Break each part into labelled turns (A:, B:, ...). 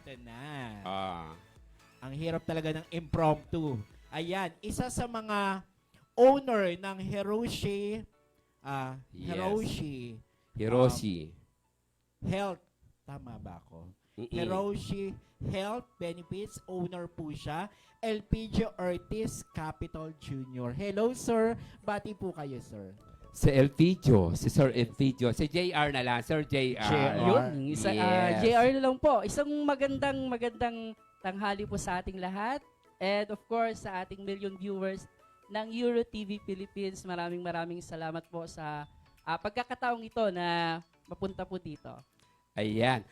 A: Ito na.
B: Ah.
A: Ang hirap talaga ng impromptu. Ayan, isa sa mga owner ng Hiroshi,
B: Yes. Hiroshi.
A: Health. Tama ba ako?
B: Mm-mm.
A: Hiroshi Health Benefits, owner po siya. LPG Ortiz Capital Jr. Hello, sir. Bati po kayo, sir.
B: Si Elpidio, si Sir Elpidio. Si JR na lang, Sir JR.
A: JR.
C: Yun,
B: Yes.
C: JR na lang po. Isang magandang tanghali po sa ating lahat. And of course, sa ating million viewers ng Euro TV Philippines. Maraming salamat po sa pagkakataong ito na mapunta po dito.
B: Ayan.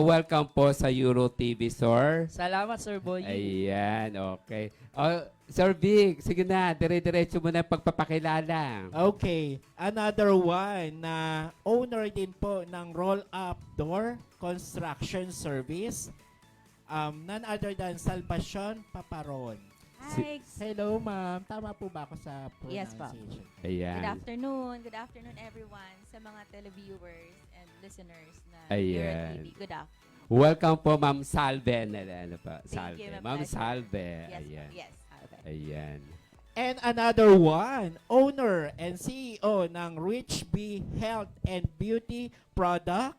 B: Welcome po sa Euro TV, Sir.
C: Salamat, Sir Boy.
B: Ayan, okay. Sir Vic, sige na, dire-diretso mo na ang pagpapakilala.
A: Okay, another one na owner din po ng Roll Up Door Construction Service. None other than Salvacion Paparon.
D: Hi.
A: Hello, ma'am. Tama po ba ako sa
D: Yes, po.
A: pronunciation?
B: Ayan.
D: Good afternoon everyone sa mga televiewers and listeners na
B: Ayan.
D: TV. Good afternoon.
B: Welcome po, Ma'am Salve. Ano pa?
D: Thank
B: Salve.
D: you,
B: Ma'am
D: pleasure.
B: Salve.
D: Yes,
B: Ayan.
D: yes. Okay.
B: Ayan.
A: And another one, owner and CEO ng Rich B Health and Beauty Product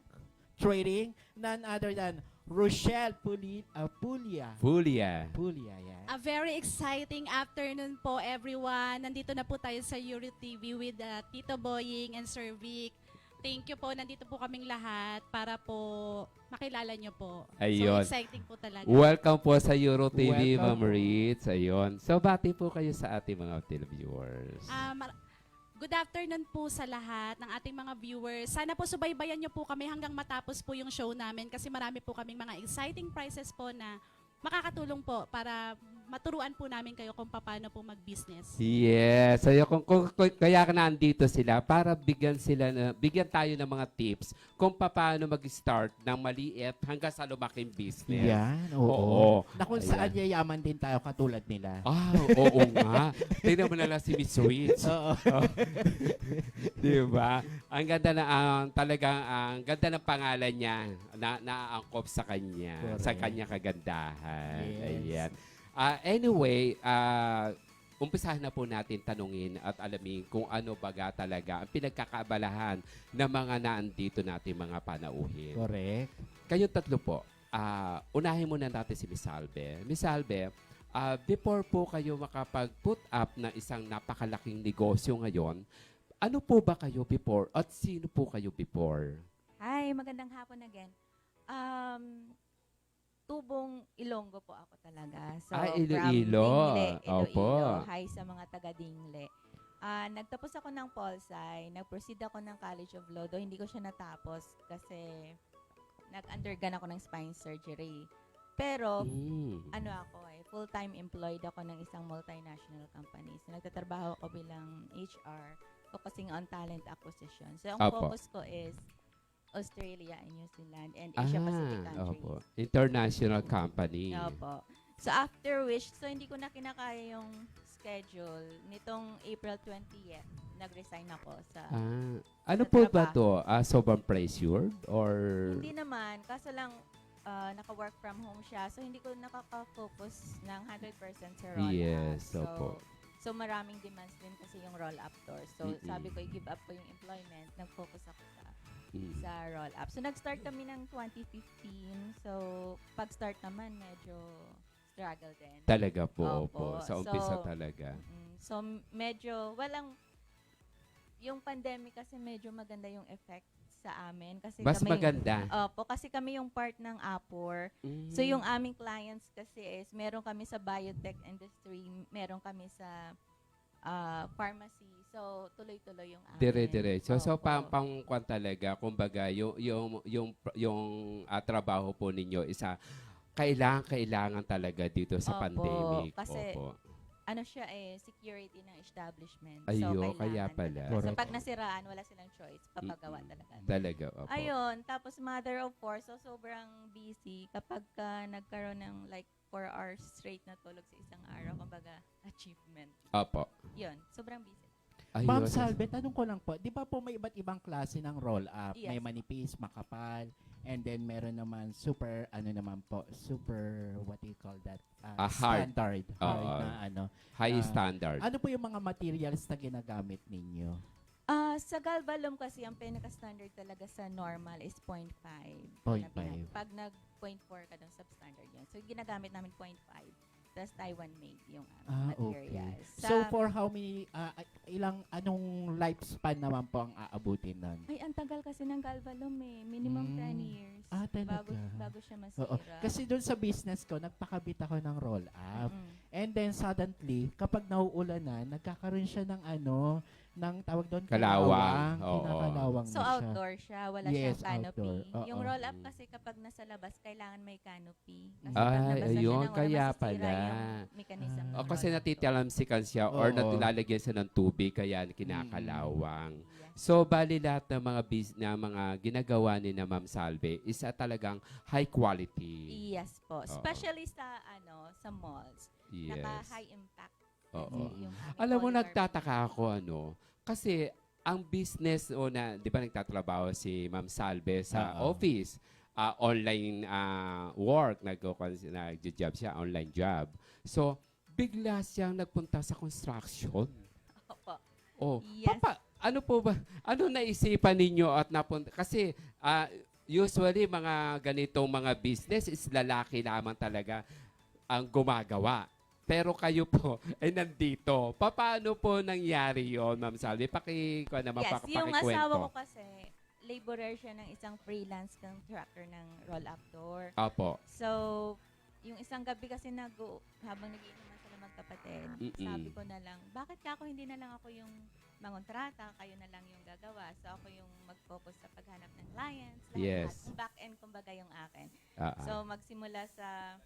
A: Trading, none other than Rochelle Pulia.
B: Julia.
A: Pulia, yan.
E: A very exciting afternoon po everyone. Nandito na po tayo sa Euro TV with Tito Boying and Sir Vic. Thank you po. Nandito po kaming lahat para po makilala nyo po.
B: Ayun.
E: So exciting po talaga.
B: Welcome po sa Euro TV,
A: Welcome
B: Ma'am
A: po.
B: Ritz. Ayun. So, bati po kayo sa ating mga televiewers.
E: Good afternoon po sa lahat ng ating mga viewers. Sana po subaybayan nyo po kami hanggang matapos po yung show namin kasi marami po kaming mga exciting prizes po na makakatulong po para maturuan po namin kayo kung paano po mag-business.
B: Yes. So, kaya ka nandito sila para bigyan tayo ng mga tips kung paano mag-start ng maliit hanggang sa lumaking business.
A: Yan, oo.
B: Oo.
A: Na kung
B: Ayan.
A: saan yayaman din tayo katulad nila.
B: Oo nga. Tingnan mo na lang si Miss Rich.
A: Oo.
B: Di ba? Ang ganda na ang ganda ng pangalan niya na naaangkop sa kanya,
A: Correct.
B: sa kanya kagandahan.
A: Yes.
B: Ayan. Anyway, umpisahan na po natin tanungin at alamin kung ano baga talaga ang pinagkakaabalahan ng mga naandito natin mga panauhin.
A: Correct.
B: Kayong tatlo po, unahin muna natin si Miss Salve. Miss Salve, before po kayo makapag-put up ng isang napakalaking negosyo ngayon, ano po ba kayo before at sino po kayo before?
D: Hi, magandang hapon again. Tubong Ilonggo po ako talaga. So,
B: Iloilo.
D: from Dingle,
B: Opo.
D: Iloilo. Hi sa mga taga Dingle. Nagtapos ako ng Pol-Sci, nag-proceed ako ng College of Law, though hindi ko siya natapos kasi nag-undergone ako ng spine surgery. Pero, full-time employed ako ng isang multinational company. So, nagtatrabaho ako bilang HR, focusing on talent acquisition. So, ang
B: Opo.
D: focus ko is Australia and New Zealand and Asia Pacific countries.
B: Opo. International company.
D: Opo. So, after which, so hindi ko na kinakaya yung schedule. Nitong April 20th, nag-resign ako sa...
B: Ano
D: sa
B: po ba
D: trabaho.
B: to? Sobrang pressured? Or...
D: Hindi naman, kaso lang naka-work from home siya. So, hindi ko nakaka-focus ng 100% sa roll-up.
B: Yes, opo.
D: So, maraming demands din kasi yung roll-up tour. So,
B: Mm-mm.
D: sabi ko, i-give up ko yung employment. Nag-focus ako
B: Mm.
D: sa roll-up. So, nag-start kami ng 2015. So, pag-start naman, medyo struggle din.
B: Talaga po,
D: Opo.
B: opo. Sa umpisa
D: So,
B: talaga.
D: So, medyo, yung pandemic kasi medyo maganda yung effect sa amin. Kasi
B: Mas
D: kami,
B: maganda.
D: Opo, kasi kami yung part ng Appor.
B: Mm.
D: So, yung aming clients kasi is, meron kami sa biotech industry, meron kami sa pharmacy. So, tuloy-tuloy yung amin.
B: Dire-diretso. So,
D: Opo.
B: pang-kwan talaga, kumbaga, yung trabaho po ninyo, kailangan talaga dito sa
D: Opo,
B: pandemic.
D: kasi
B: Opo.
D: Ano siya security ng establishment.
B: Ayun,
D: so,
B: kaya
D: kailangan
B: pala.
D: talaga. So,
A: Correct.
D: pag nasiraan, wala silang choice. Papagawa talaga.
B: Talaga, opo.
D: Ayun, tapos mother of four, so sobrang busy. Kapag nagkaroon ng like 4 hours straight na tulog sa isang araw, kumbaga, achievement.
B: Opo.
D: Yun, sobrang busy.
B: Ayun.
A: Ma'am Salve, tanong ko lang po, di ba po may iba't ibang klase ng roll-up?
D: Yes.
A: May manipis, makapal. And then meron naman super ano naman po, super what do you call that?
B: Hard.
A: Standard. Hard
B: Oo.
A: na ano.
B: High
A: Ah,
B: standard.
A: Ano po yung mga materials na ginagamit ninyo?
D: Sa Galvalum kasi, ang pinaka-standard talaga sa normal is 0.5.
A: 0.5.
D: Pag nag-0.4 ka doon, substandard yun. So, ginagamit namin 0.5. Tapos Taiwan made yung materials.
A: So for how many anong lifespan naman po ang aabutin nun?
D: Ay, ang tagal kasi ng Galvalum eh. Minimum 10 years.
A: Talaga.
D: Bago siya
A: Oo.
D: masira.
A: Kasi doon sa business ko, nagpakabit ako ng roll-up.
D: Mm.
A: And then suddenly, kapag nauulan na, nagkakaroon siya ng ng tawag doon,
B: Kalawang. Oo.
A: Kinakalawang
D: So,
A: na siya.
D: outdoor siya. Wala
A: Yes,
D: siyang canopy.
A: outdoor. Oo.
D: Yung roll-up kasi kapag nasa labas, kailangan may canopy. Kasi
A: Ay,
D: pag nabasa siya
B: ayun,
D: ng ulan,
B: kaya
D: masisira
B: pala.
D: yung mechanism ng
B: O kasi
D: roll-up.
B: natitilamsikan siya or
A: Oo.
B: nalalagyan siya ng tubig kaya kinakalawang.
D: Yes.
B: So bali lahat ng mga ginagawa ni na Ma'am Salve is talagang high quality.
D: Yes po.
B: Oo.
D: Especially sa sa malls.
B: Yes.
D: Naka-high impact.
B: Oo.
D: kasi yung aming
B: Alam mo,
D: polycarbonate.
B: nagtataka ako kasi ang business di ba nagtatrabaho si Ma'am Salve sa
A: Oo.
B: office, online work, nag-job siya, online job. So, bigla siyang nagpunta sa construction.
D: Opo.
B: Oh,
D: Yes.
B: ano po ba? Ano naisipan ninyo at napunta? Kasi usually mga ganitong mga business is lalaki lamang talaga ang gumagawa. Pero kayo po ay nandito. Paano po nangyari yon, Ma'am Salvi?
D: Yes, yung asawa ko kasi, laborer siya ng isang freelance contractor ng roll-up door.
B: Opo.
D: So, yung isang gabi kasi habang nagiinuman sila magkapatid,
B: Mm-mm.
D: sabi ko na lang, bakit ka ako hindi na lang ako yung mangontrata, kayo na lang yung gagawa. So, ako yung mag-focus sa paghanap ng clients.
B: Yes.
D: Lahat. Back-end, kumbaga, yung akin.
B: Ah, ah.
D: So, magsimula sa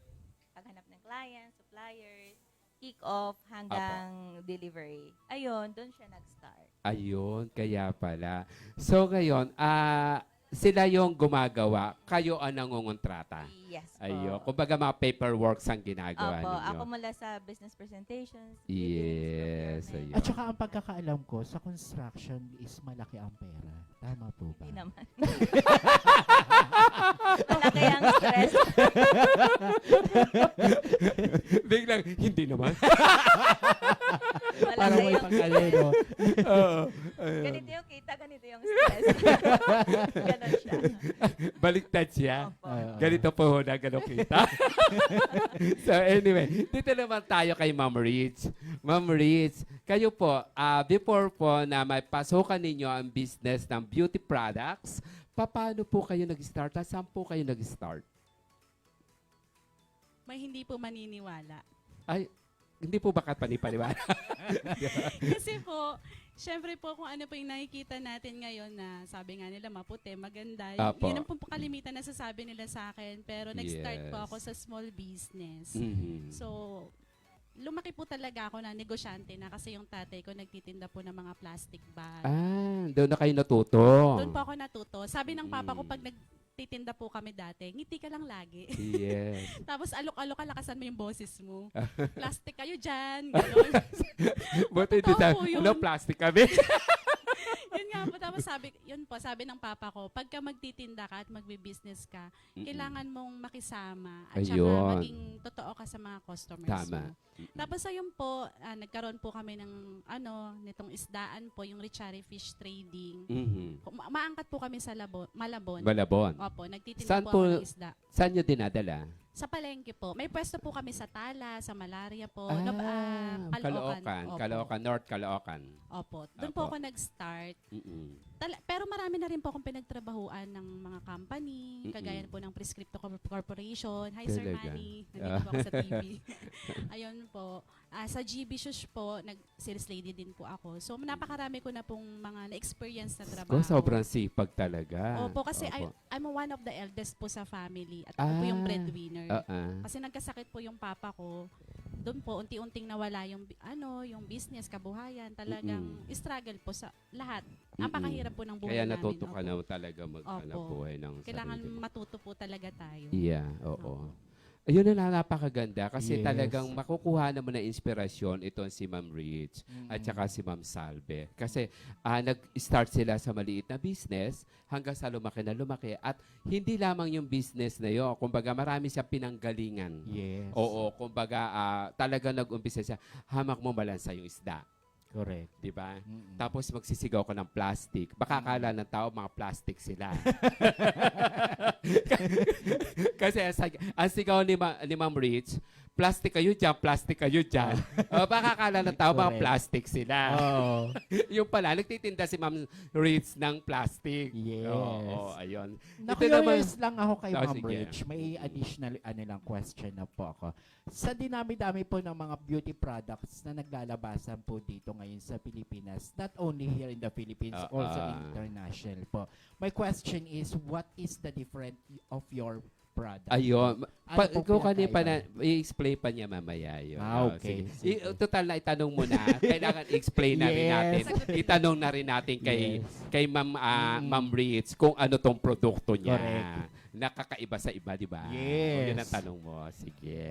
D: paghanap ng clients, suppliers, kick-off hanggang delivery. Ayun, doon siya nag-start.
B: Ayun, kaya pala. So ngayon, sila yung gumagawa, kayo ang nangungontrata.
D: Yes po.
B: Ayun, kumbaga mga paperworks ang ginagawa
D: Opo,
B: ninyo.
D: ako mula sa business presentations.
B: Yes,
D: procurement.
B: ayun.
A: At saka ang pagkakaalam ko, sa construction is malaki ang pera. Tama po ba?
D: Hindi naman. Malaki ang stress.
B: Biglang, hindi naman.
A: Parang
D: Malaki
A: may
D: yung
A: pagkalino.
B: Oo.
D: ganito yung kita, ganito yung stress. Ganon siya.
B: Baliktad siya.
D: Opo.
B: Ganito po na gano'n kita. So anyway, dito naman tayo kay Ma'am Ritz. Ma'am Ritz, kayo po, before po na may pasukan ninyo ang business ng beauty products, paano po kayo nag-start? At saan po kayo nag-start?
E: May hindi po maniniwala.
B: Ay, hindi po ba panipaniwala?
E: Kasi po, syempre po kung ano po yung nakikita natin ngayon na sabi nga nila maputi, maganda.
B: Apo.
E: Yun ang po kalimitan na sasabi nila sa akin. Pero nag-start po
B: Yes.
E: ako sa small business.
B: Mhm.
E: So, lumaki po talaga ako na negosyante na kasi yung tatay ko nagtitinda po ng mga plastic bag.
B: Doon na kayo natuto.
E: Doon po ako natuto. Sabi ng papa ko
B: Mm.
E: pag nagtitinda po kami dati, ngiti ka lang lagi.
B: Yes.
E: Tapos alok-alok ka, lakasan mo yung boses mo. Plastic kayo dyan. Ganon.
B: Buti
E: Totoo
B: din sa,
E: po yun.
B: ano, plastic kami.
E: Yun nga po. Tapos sabi ng papa ko, pagka magtitinda ka at magbi-business ka, kailangan mong makisama at saka
B: Ayun.
E: maging totoo ka sa mga customers
B: Tama.
E: mo. Tapos ayun po, nagkaroon po kami ng nitong isdaan po, yung Richari Fish Trading.
B: Mhm.
E: Maangkat po kami sa Malabon.
B: Malabon.
E: Opo, nagtitinda
B: Saan
E: po ako
B: po-
E: ng isda.
B: Saan nyo dinadala?
E: Sa palengke po. May pwesto po kami sa Tala, sa Malaria po.
B: Caloocan.
E: Opo.
B: Caloocan, North Caloocan.
E: Opo. Doon
B: Opo.
E: po ako nag-start.
B: Mm-mm.
E: Pero marami na rin po akong pinagtrabahuan ng mga company,
B: Mm-mm.
E: kagaya po ng Prescripto Corporation. Hi, Sir
B: Talaga?
E: Manny. Nandito po ako sa TV. Ayun po. Sa GB Shush po, nag-sales lady din po ako. So, napakarami ko na pong mga na-experience na trabaho.
B: Sobrang sipag talaga.
E: Opo, kasi
B: Opo.
E: I'm one of the eldest po sa family at ako po yung breadwinner. Kasi nagkasakit po yung papa ko. Doon po unti-unting nawala yung yung business, kabuhayan, talagang struggle po sa lahat. Napakahirap po ng buhay
B: Kaya
E: namin.
B: natuto ka
E: Opo.
B: na talaga
E: Opo.
B: buhay ng
E: Kailangan
B: sarili mo.
E: matuto po talaga tayo.
B: Yeah, oo.
E: Opo.
B: Ayun na napakaganda kasi
A: Yes.
B: talagang makukuha naman ng inspirasyon itong si Ma'am Rich at
A: Mm.
B: saka si Ma'am Salve. Kasi nag-start sila sa maliit na business hanggang sa lumaki na lumaki. At hindi lamang yung business na yun. Kumbaga marami siyang pinanggalingan.
A: Yes.
B: Oo, kumbaga talagang nag-umpisa siya, hamak mo malansa yung isda.
A: Correct.
B: Di ba?
A: Mm-mm.
B: Tapos magsisigaw ka ng plastic. Baka akala ng tao mga plastic sila. Kasi ang sigaw ni Ma'am Rich, plastic kayo dyan. Baka akala ng tao mga
A: Correct.
B: plastic sila.
A: Oh.
B: Yung pala, nagtitinda si Ma'am Rich ng plastic.
A: Yes.
B: Oo, ayun.
A: Na-curious lang ako kay
B: Oh,
A: Ma'am
B: sige.
A: Rich. May additional lang question na po ako. Sa dinami-dami po ng mga beauty products na naglalabasan po dito ngayon sa Pilipinas, not only here in the Philippines, also international po. My question is, what is the difference of your product?
B: Ayun.
A: Ano po
B: Kung kanina pa
A: pinakaiba?
B: i-explain pa niya mamaya yun.
A: Okay.
B: Sige. Total na itanong mo na. Kailangan i-explain na rin
A: Yes.
B: natin. Itanong na rin natin kay
A: Yes.
B: kay Ma'am Rich kung ano tong produkto niya.
A: Correct.
B: Nakakaiba sa iba, di ba?
A: Yes.
B: O, yun ang tanong mo. Sige.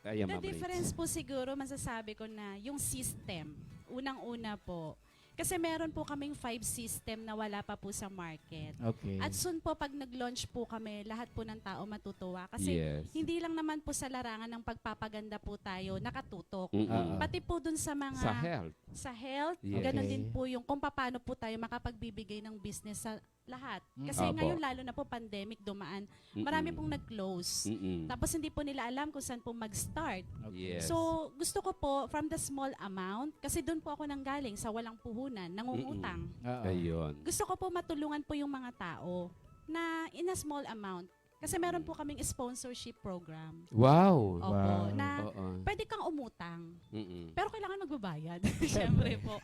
B: Ayan,
E: The
B: Ma'am Rich.
E: difference po siguro, masasabi ko na yung system, unang-una po, kasi meron po kaming 5 system na wala pa po sa market.
A: Okay.
E: At soon po, pag nag-launch po kami, lahat po ng tao matutuwa. Kasi
B: Yes.
E: hindi lang naman po sa larangan ng pagpapaganda po tayo nakatutok.
B: Mm-mm.
E: Pati po dun sa mga
B: Sa health.
E: sa health,
B: Yes.
E: ganun
A: Okay.
E: din po yung kung paano po tayo makapagbibigay ng business sa lahat. Kasi
B: Apo.
E: ngayon lalo na po pandemic dumaan, marami pong nag-close. Tapos hindi po nila alam kung saan po mag-start.
B: Yes.
E: So, gusto ko po from the small amount, kasi doon po ako nanggaling sa walang puhunan, nangungutang.
A: Oo.
B: Ayun.
E: Gusto ko po matulungan po yung mga tao na in a small amount. Kasi meron po kaming sponsorship program.
B: Wow.
E: Opo,
A: Wow.
E: na
B: Oo.
E: pwede kang umutang.
B: Mm-mm.
E: Pero kailangan magbabayad. Siyempre po.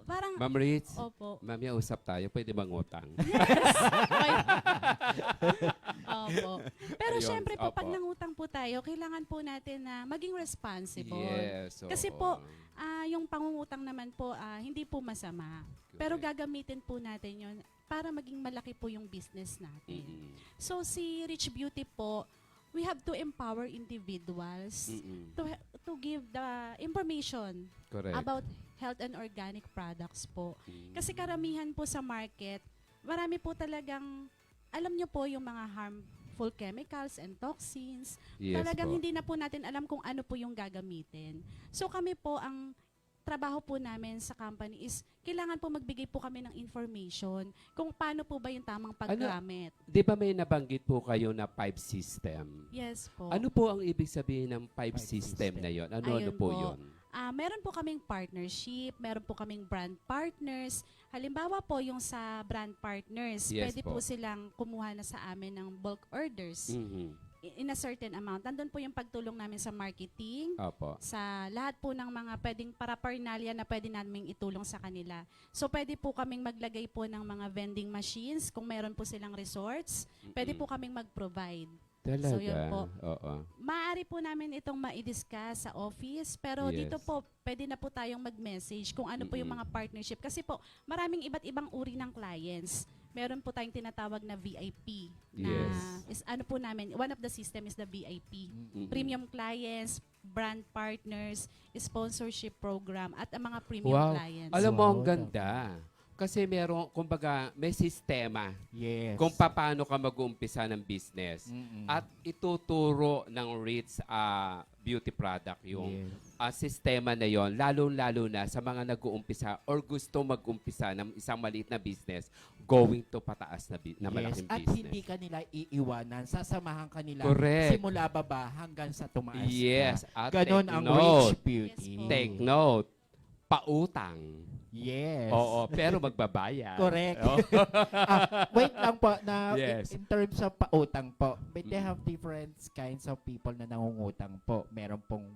E: Parang,
B: Ma'am Rich,
E: opo.
B: mamaya usap tayo. Pwede bang utang?
E: Okay. Opo. Pero
B: Ayun,
E: syempre po, pag
B: opo.
E: nangutang po tayo, kailangan po natin na maging responsible.
B: Yes.
E: Kasi
B: oo.
E: po, yung pangungutang naman po, hindi po masama. Pero gagamitin po natin yon para maging malaki po yung business natin.
B: Mm-mm.
E: So, si Rich Beauty po, we have to empower individuals
B: Mm-mm.
E: to give the information
B: Correct.
E: about health and organic products po.
B: Mm.
E: Kasi karamihan po sa market, marami po talagang, alam nyo po yung mga harmful chemicals and toxins.
B: Yes
E: Talagang
B: po.
E: hindi na po natin alam kung ano po yung gagamitin. So kami po, ang trabaho po namin sa company is kailangan po magbigay po kami ng information kung paano po ba yung tamang paggamit.
B: Di ba may nabanggit po kayo na 5 system?
E: Yes po.
B: Ano po ang ibig sabihin ng 5
A: Five
B: system
A: system.
B: na yon? Ano
E: Ayun
B: po
E: po.
B: yun?
E: Meron po kaming partnership, meron po kaming brand partners. Halimbawa po yung sa brand partners,
B: Yes
E: pwede
B: po.
E: po silang kumuha na sa amin ng bulk orders
B: Mhm.
E: in a certain amount. Nandun po yung pagtulong namin sa marketing,
B: Opo.
E: sa lahat po ng mga pwedeng paraphernalia na pwede namin itulong sa kanila. So pwede po kaming maglagay po ng mga vending machines kung meron po silang resorts. Pwede po kaming mag-provide.
B: Talaga?
E: So, yun po.
B: Oo.
E: Maaari po namin itong ma-discuss sa office, pero
B: Yes.
E: dito po, pwede na po tayong mag-message kung ano po yung
B: Mm-mm.
E: mga partnership. Kasi po, maraming iba't ibang uri ng clients. Meron po tayong tinatawag na VIP. Na
B: Yes.
E: ano po namin, one of the system is the VIP.
B: Mm-mm.
E: Premium clients, brand partners, sponsorship program, at ang mga premium
B: Wow.
E: clients.
B: Alam mo, ang
A: Wow,
B: ganda. Kasi meron, kumbaga, may sistema
A: Yes.
B: kung paano ka mag-uumpisa ng business.
A: Mm-mm.
B: At ituturo ng Ritz beauty product yung
A: Yes.
B: sistema na yon, lalo-lalo na sa mga nag-uumpisa or gusto mag-umpisa ng isang maliit na business going to pataas na malaking
A: At
B: business.
A: hindi ka nila iiwanan. Sasamahan ka nila
B: Correct.
A: simula baba hanggang sa tumaas
B: Yes.
A: ka.
B: At
A: Ganon
B: take
A: ang
B: note.
A: Rich Beauty.
E: Yes po.
B: Take note. Pautang.
A: Yes.
B: Oo, pero magbabayad.
A: Correct.
B: Oo.
A: Wait lang po, na
B: Yes.
A: in terms of pautang po, but they have different kinds of people na nangungutang po. Meron pong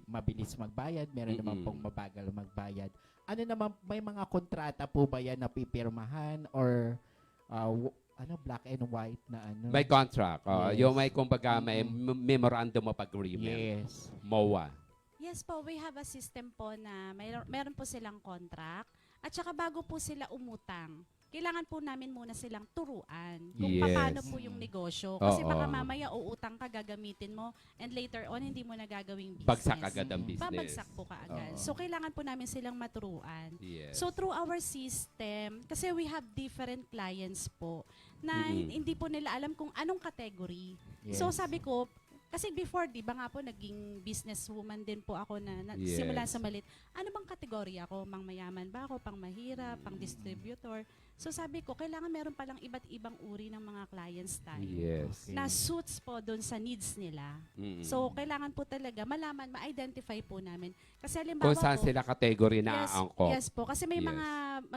A: mabilis magbayad, meron naman
B: Mm-mm.
A: pong mabagal magbayad. Ano naman, may mga kontrata po ba yan na pipirmahan or black and white na ano?
B: May contract.
A: Yes.
B: Yung may, kumbaga, may memorandum of agreement.
A: Yes.
B: MOA.
E: Yes po, we have a system po na meron po silang contract. At saka bago po sila umutang, kailangan po namin muna silang turuan kung
B: Yes.
E: paano po yung negosyo. Kasi
B: Oo.
E: baka mamaya uutang ka, gagamitin mo, and later on, hindi mo na gagawing business.
B: Bagsak agad ang business.
E: Babagsak po kaagad.
B: Oo.
E: So, kailangan po namin silang maturuan.
B: Yes.
E: So, through our system, kasi we have different clients po, na
B: Mm-mm.
E: hindi po nila alam kung anong category.
A: Yes.
E: So, sabi ko, kasi before, di ba nga po, naging businesswoman din po ako na
B: Yes.
E: simula sa malit. Ano bang kategorya ako? Pang mayaman ba ako? Pang mahirap? Pang distributor? So sabi ko, kailangan meron palang iba't ibang uri ng mga clients tayo.
B: Yes.
E: Na suits po doon sa needs nila.
B: Mm-mm.
E: So, kailangan po talaga malaman, ma-identify po namin. Kasi halimbawa
B: kung saan
E: po,
B: sila category na aangkop.
E: yes po. Kasi may
B: Yes.
E: mga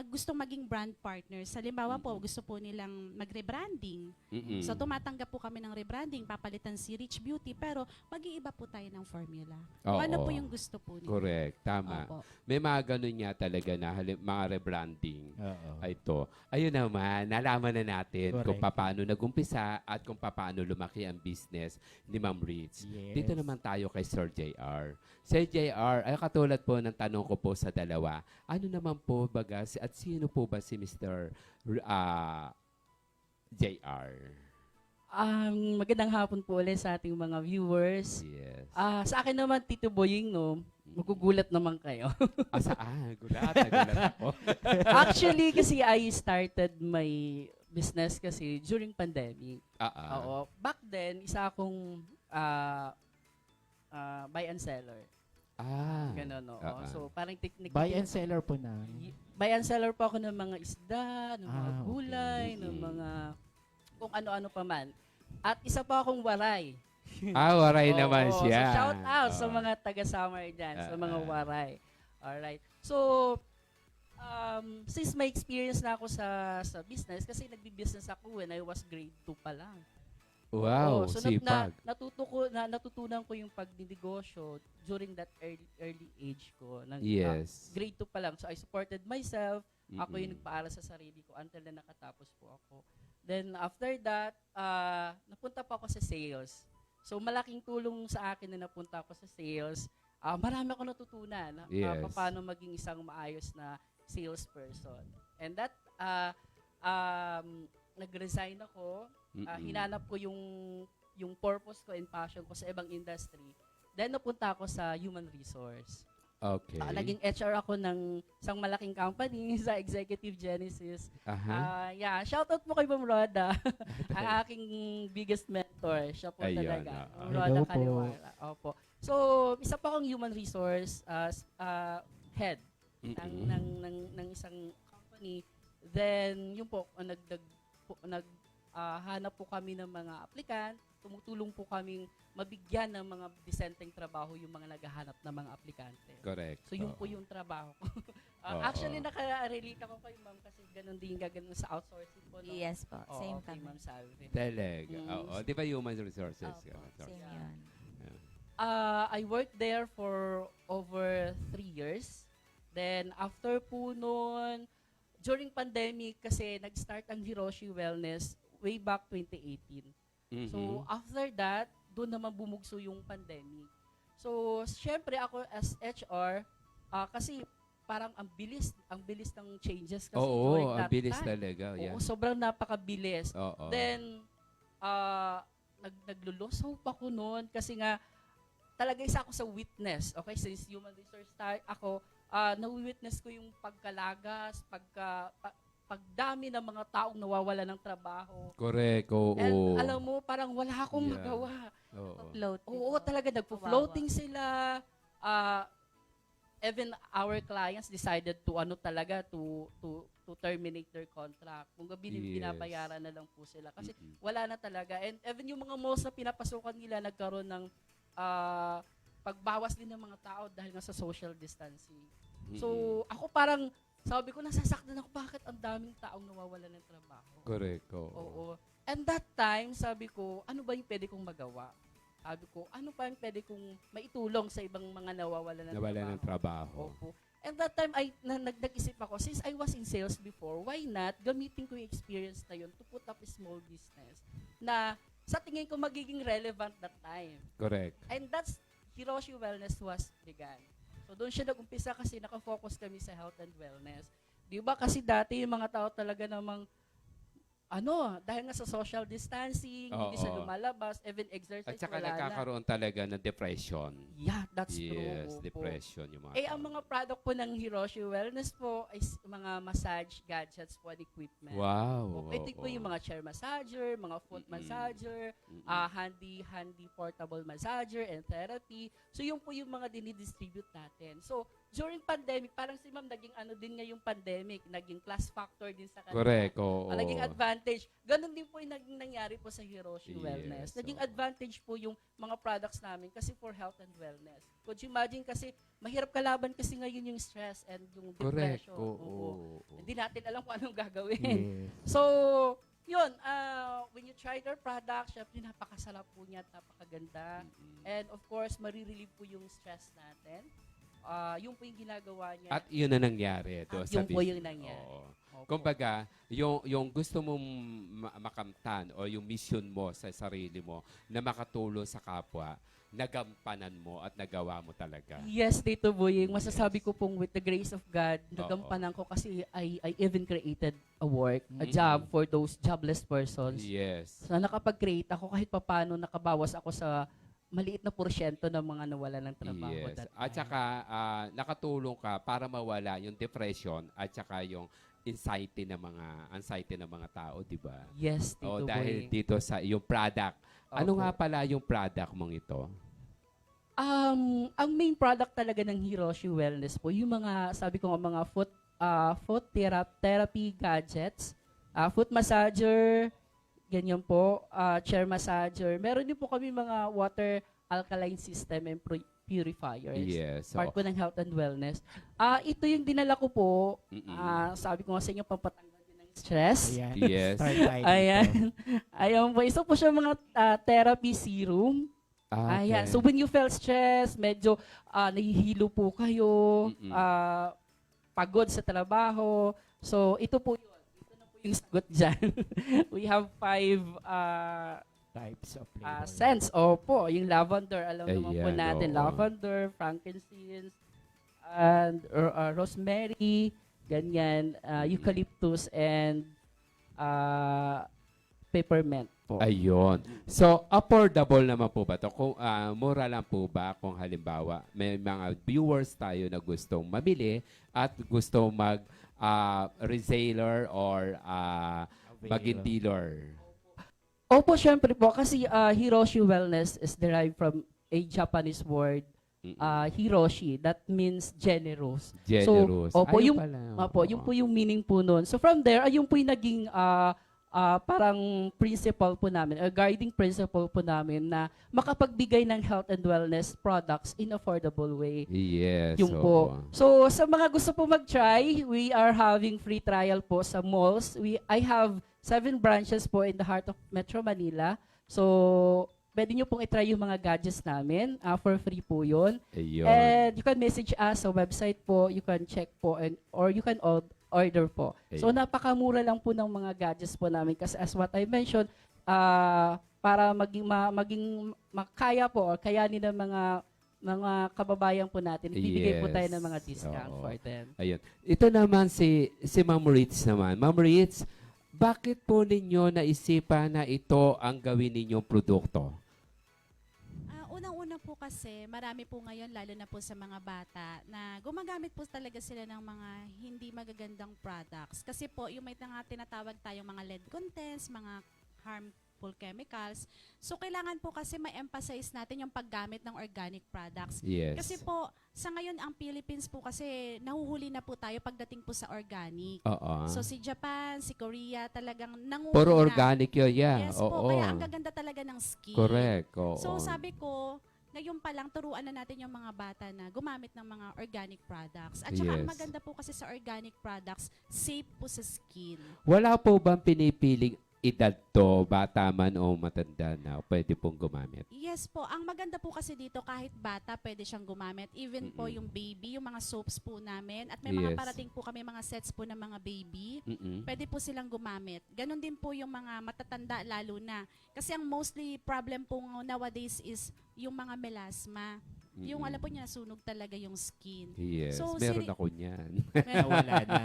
E: gustong maging brand partners. Halimbawa po,
B: Mm-mm.
E: gusto po nilang mag-rebranding.
B: Mm-mm.
E: So, tumatanggap po kami ng rebranding, papalitan si Rich Beauty, pero mag-iiba po tayo ng formula. Kung
B: Oo.
E: ano po yung gusto po nila.
B: Correct. Tama.
E: Opo.
B: May mga ganun nga talaga na mga rebranding.
A: Oo.
B: Ito. Ayun naman, nalaman na natin kung
A: Correct.
B: paano nagumpisa at kung paano lumaki ang business ni Ma'am Ritz.
A: Yes.
B: Dito naman tayo kay Sir JR. Sir JR, ay katulad po ng tanong ko po sa dalawa, ano naman po baga at sino po ba si Mr. JR?
C: Magandang hapon po ulit sa ating mga viewers.
B: Yes.
C: Sa akin naman, Tito Boying, no, magugulat naman kayo.
B: Gulat. Nagulat ako.
C: Actually, kasi I started my business kasi during pandemic. Oo. Back then, isa akong buy and seller. Ganon, no. So, parang technique.
A: Buy and seller po na.
C: Buy and seller po ako ng mga isda, ng mga
A: Okay.
C: gulay, ng
B: Mm.
C: mga kung ano-ano pa man. At isa pa akong waray.
B: Waray
C: Oo,
B: naman siya.
C: So shout out sa
B: Oo.
C: mga taga-summer dyan, sa mga waray. Alright. So, since may experience na ako sa business, kasi nagbi-business ako when I was grade 2 pa lang.
B: Wow,
C: Oo, so
B: sipag.
C: natutunan ko yung pagdinegosyo during that early age ko.
B: Yes.
C: Grade 2 pa lang. So I supported myself. Ako yung
B: Mm-mm.
C: nagpaaral sa sarili ko until na nakatapos po ako. Then after that, napunta pa ako sa sales. So malaking tulong sa akin na napunta ako sa sales. Marami ako natutunan.
B: Yes.
C: Paano maging isang maayos na salesperson. And that, nag-resign ako.
B: Mm-mm.
C: Hinanap ko yung purpose ko and passion ko sa ibang industry. Then napunta ako sa human resource.
B: Okay.
C: Naging HR ako ng isang malaking company sa Executive Genesis.
B: Aha.
C: Shoutout po kay Ma'am Roda, ang aking biggest mentor. Siya po
B: Ayun,
C: talaga.
B: oo.
C: Ma'am Roda
A: Hello po.
C: Kaliwara. Opo. So, isa pa akong human resource head
B: Mm-mm.
C: ng isang company. Then, yun po, hanap po kami ng mga applicant. Tumutulong po kaming mabigyan ng mga disenteng trabaho yung mga naghahanap ng mga aplikante.
B: Correct.
C: So, yun
B: Oo.
C: po yung trabaho ko.
B: Oo.
C: Actually, naka-relate ako kay ma'am kasi ganun din gagawin sa outsourcing po. No?
D: Yes po,
C: Oo,
D: same
C: kay
D: kami.
C: ma'am Salve.
B: Talaga.
C: Mm.
B: Oo. Di ba human resources?
D: Opo, same yun.
C: I worked there for over 3 years. Then, after po noon, during pandemic, kasi nag-start ang Hiroshi Wellness way back 2018.
B: Mhm.
C: So, after that, doon naman bumugso yung pandemic. So, syempre ako as HR, kasi parang ang bilis ng changes kasi during
B: Oo, ang
C: that
B: bilis
C: time.
B: talaga. Yeah.
C: Oo, sobrang napakabilis.
B: Oo.
C: Then, naglulose hope ako noon kasi nga, talaga isa ako sa witness. Okay, since human resource ako, na-witness ko yung pagkalagas, pagdami ng mga taong nawawala ng trabaho.
B: Correct. Oo.
C: And alam mo, parang wala akong
B: Yeah.
C: magawa.
B: Oo.
D: Float.
C: Oo, talaga nagpo-floating sila. Even our clients decided to to terminate their contract. Kung
B: Yes.
C: binabayaran na lang po sila kasi
B: Mm-mm.
C: wala na talaga. And even yung mga malls na pinapasukan nila nagkaroon ng pagbawas din ng mga tao dahil nga sa social distancing. So, ako parang sabi ko, nasasaktan ako, bakit ang daming taong nawawala ng trabaho?
B: Correct. Oo.
C: Oo. And that time, sabi ko, ano ba yung pwede kong magawa? Sabi ko, ano pa yung pwede kong maitulong sa ibang mga nawawala ng
B: trabaho.
C: Opo. And that time, nag-isip ako, since I was in sales before, why not gamitin ko yung experience na yun to put up a small business na sa tingin ko magiging relevant that time.
B: Correct.
C: And that's Hiroshi Wellness was began. So doon siya nag-umpisa kasi nakafocus kami sa health and wellness. Di ba kasi dati yung mga tao talaga namang dahil nga sa social distancing, hindi sa
B: Oo.
C: lumalabas, even exercise,
B: At saka
C: wala na.
B: nagkakaroon talaga ng depression.
C: Yeah, that's true.
B: Yes,
C: Opo.
B: depression yung mga
C: Ang
B: tao.
C: mga product po ng Hiroshi Wellness po ay mga massage gadgets po and equipment.
B: Wow.
C: Ito po
B: oo.
C: yung mga chair massager, mga foot
B: Mm-mm.
C: massager,
B: Mm-mm.
C: handy portable massager and therapy. So yung po yung mga dinidistribute natin. So during pandemic, parang si ma'am naging din ngayong pandemic, naging plus factor din sa kanila.
B: Correct, oo.
C: Naging advantage. Ganon din po yung naging nangyari po sa Hiroshi
B: Yes,
C: Wellness. Naging
B: oo.
C: advantage po yung mga products namin kasi for health and wellness. Could you imagine kasi mahirap kalaban kasi ngayon yung stress and yung
B: Correct,
C: depression.
B: oo.
C: Oo.
B: oo.
C: Hindi natin alam kung anong gagawin.
A: Yes.
C: So, yun, when you try their product, syempre napakasarap po niya at napakaganda.
B: Mm-mm.
C: And of course, marirelieve po yung stress natin. Yun po yung ginagawa niya.
B: At yun na nangyari doon
C: At
B: sa
C: yun po
B: business.
C: yung nangyari.
B: Oo.
C: Opo.
B: Kumbaga, yung gusto mong makamtan o yung mission mo sa sarili mo na makatulong sa kapwa, nagampanan mo at nagawa mo talaga.
C: Yes, Tito Boying. Masasabi
B: Yes.
C: ko pong with the grace of God, nagampanan ko kasi I even created a work, a
B: Mm-mm.
C: job for those jobless persons.
B: Yes.
C: So nakapag-create ako kahit papano, nakabawas ako sa maliit na porsyento ng mga nawala ng trabaho.
B: Yes.
C: that
B: At
C: time.
B: saka nakatulong ka para mawala yung depression at saka yung anxiety ng mga tao, 'di ba?
C: Yes, Tito
B: O dahil
C: Boying.
B: dito sa yung product. Ano
C: Opo.
B: nga pala yung product mong ito?
C: Ang main product talaga ng Hiroshi Wellness po, yung mga, sabi ko nga, mga foot therapy gadgets, foot massager, ganyan po, chair massager. Meron din po kami mga water alkaline system and purifiers.
B: Yes.
C: Part po ng health and wellness. Ito yung dinala ko po, sabi ko nga sa inyo, pampatanggal din ng stress.
A: Ayan.
B: Yes.
A: Start tayo dito.
C: Ayan. Ayan po. Isa po siya mga therapy serum. Ayan. So when you feel stress, medyo nahihilo po kayo,
B: Mm-mm.
C: pagod sa trabaho. So ito po yun. Ito na po yung sagot dyan. We have 5
A: Types of flavor.
C: scents. Opo, yung lavender. Alam naman po
B: Ayan,
C: natin.
B: oo.
C: Lavender, frankincense, and rosemary, ganyan, eucalyptus, and peppermint po.
B: Ayun. So, affordable naman po ba ito? Kung, mura lang po ba kung halimbawa may mga viewers tayo na gustong mabili at gustong reseller or maging dealer?
C: Opo, syempre po, kasi Hiroshi Wellness is derived from a Japanese word, Hiroshi. That means generous.
B: Generous.
C: So, opo,
B: Ayun
C: yung,
B: pala,
C: opo,
B: oo.
C: yung po yung meaning po nun. So from there, ayun po yung naging parang principle po namin, or guiding principle po namin na makapagbigay ng health and wellness products in affordable way.
B: Yes.
C: Yung
B: oo.
C: po. So, sa mga gusto po mag-try, we are having free trial po sa malls. I have 7 branches po in the heart of Metro Manila. So, pwede nyo pong itry yung mga gadgets namin. For free po yun.
B: Ayun.
C: And you can message us sa website po. You can check po or you can order po. So,
B: Ayun.
C: napakamura lang po ng mga gadgets po namin. Kasi as what I mentioned, para maging makaya po or kayanin ng mga kababayan po natin, ibibigay po tayo ng mga
B: Yes.
C: discount
B: Oo.
C: for them.
B: Ayun. Ito naman si Ma'am Ritz naman. Ma'am Ritz, bakit po ninyo naisipan na ito ang gawin ninyong produkto?
E: Unang-una po kasi, marami po ngayon, lalo na po sa mga bata, na gumagamit po talaga sila ng mga hindi magagandang products. Kasi po, yung may tinatawag tayong mga lead contents, mga harmful chemicals. So, kailangan po kasi ma-emphasize natin yung paggamit ng organic products.
B: Yes.
E: Kasi po, sa ngayon, ang Philippines po kasi nahuhuli na po tayo pagdating po sa organic.
B: Oo.
E: So, si Japan, si Korea, talagang nanguhuli
B: Puro
E: na.
B: organic yun, yeah.
E: Yes
B: Oo.
E: po, kaya ang gaganda talaga ng skin.
B: Correct. Oo.
E: So sabi ko, ngayon pa lang turuan na natin yung mga bata na gumamit ng mga organic products. At saka ang
B: Yes.
E: maganda po kasi sa organic products, safe po sa skin.
B: Wala po bang pinipiling edad to, bata man o matanda na, pwede pong gumamit?
E: Yes po, ang maganda po kasi dito kahit bata pwede siyang gumamit. Even po
B: Mm-mm.
E: yung baby, yung mga soaps po namin. At may mga
B: Yes.
E: parating po kami mga sets po ng mga baby.
B: Mm-mm.
E: Pwede po silang gumamit. Ganon din po yung mga matatanda lalo na. Kasi ang mostly problem po nowadays is yung mga melasma. yung alam po niya, sunog talaga yung skin.
B: Yes,
E: So,
B: meron ako niyan.
A: Wala na.